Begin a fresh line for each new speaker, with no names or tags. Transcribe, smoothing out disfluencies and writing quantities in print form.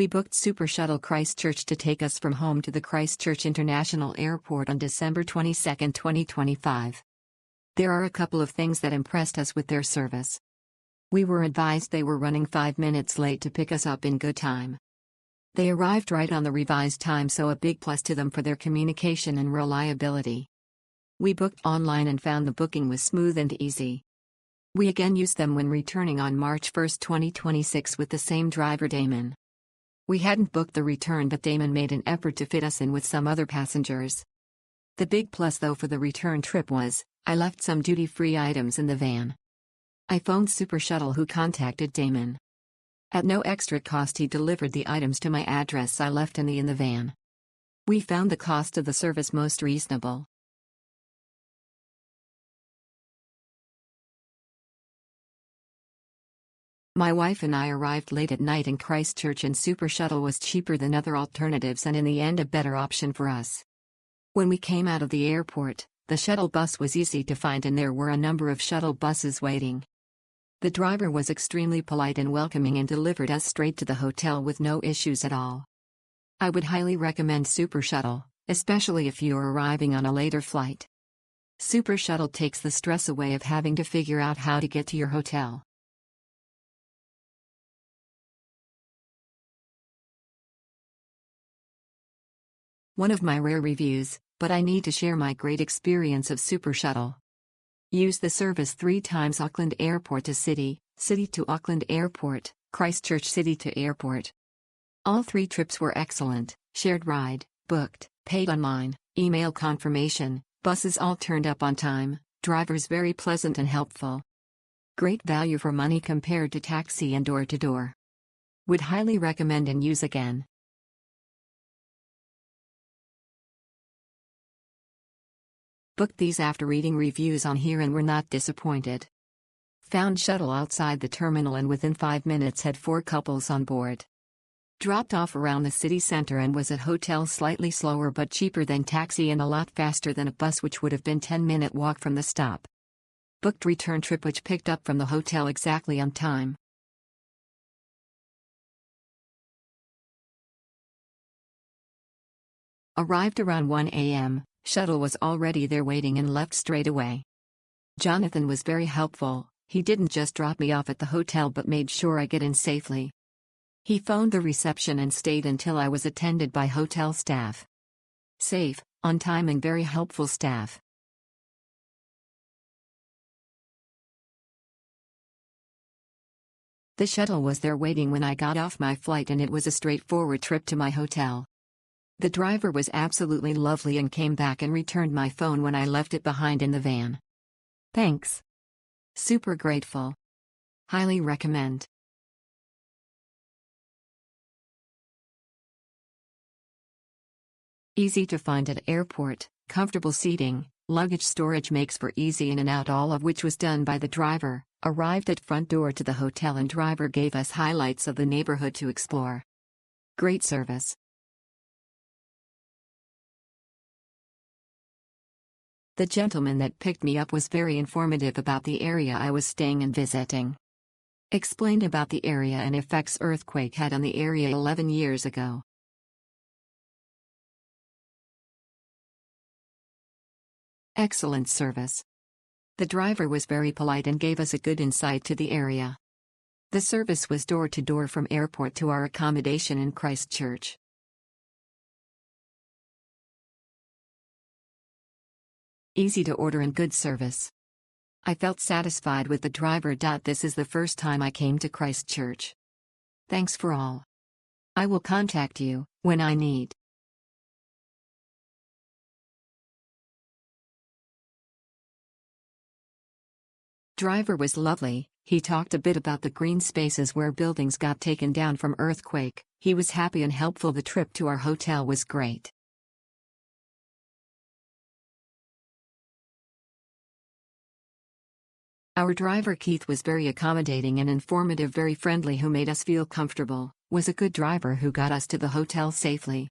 We booked Super Shuttle Christchurch to take us from home to the Christchurch International Airport on December 22, 2025. There are a couple of things that impressed us with their service. We were advised they were running 5 minutes late to pick us up in good time. They arrived right on the revised time, so a big plus to them for their communication and reliability. We booked online and found the booking was smooth and easy. We again used them when returning on March 1, 2026 with the same driver Damon. We hadn't booked the return, but Damon made an effort to fit us in with some other passengers. The big plus though for the return trip was, I left some duty-free items in the van. I phoned Super Shuttle, who contacted Damon. At no extra cost he delivered the items to my address I left in the van. We found the cost of the service most reasonable. My wife and I arrived late at night in Christchurch, and Super Shuttle was cheaper than other alternatives and in the end a better option for us. When we came out of the airport, the shuttle bus was easy to find and there were a number of shuttle buses waiting. The driver was extremely polite and welcoming and delivered us straight to the hotel with no issues at all. I would highly recommend Super Shuttle, especially if you're arriving on a later flight. Super Shuttle takes the stress away of having to figure out how to get to your hotel. One of my rare reviews, but I need to share my great experience of Super Shuttle. Use the service 3 times: Auckland Airport to City, City to Auckland Airport, Christchurch City to Airport. All 3 trips were excellent: shared ride, booked, paid online, email confirmation, buses all turned up on time, drivers very pleasant and helpful. Great value for money compared to taxi and door-to-door. Would highly recommend and use again. Booked these after reading reviews on here and were not disappointed. Found shuttle outside the terminal and within 5 minutes had 4 couples on board. Dropped off around the city center and was at hotel, slightly slower but cheaper than taxi and a lot faster than a bus, which would have been 10-minute walk from the stop. Booked return trip which picked up from the hotel exactly on time. Arrived around 1 a.m. Shuttle was already there waiting and left straight away. Jonathan was very helpful. He didn't just drop me off at the hotel but made sure I get in safely. He phoned the reception and stayed until I was attended by hotel staff. Safe, on time and very helpful staff. The shuttle was there waiting when I got off my flight and it was a straightforward trip to my hotel. The driver was absolutely lovely and came back and returned my phone when I left it behind in the van. Thanks. Super grateful. Highly recommend. Easy to find at airport, comfortable seating, luggage storage makes for easy in and out, all of which was done by the driver. Arrived at front door to the hotel and driver gave us highlights of the neighborhood to explore. Great service. The gentleman that picked me up was very informative about the area I was staying and visiting. Explained about the area and effects earthquake had on the area 11 years ago. Excellent service. The driver was very polite and gave us a good insight to the area. The service was door-to-door from airport to our accommodation in Christchurch. Easy to order and good service. I felt satisfied with the driver. This is the first time I came to Christchurch. Thanks for all. I will contact you when I need. Driver was lovely. He talked a bit about the green spaces where buildings got taken down from earthquake. He was happy and helpful. The trip to our hotel was great. Our driver Keith was very accommodating and informative, very friendly, who made us feel comfortable, was a good driver who got us to the hotel safely.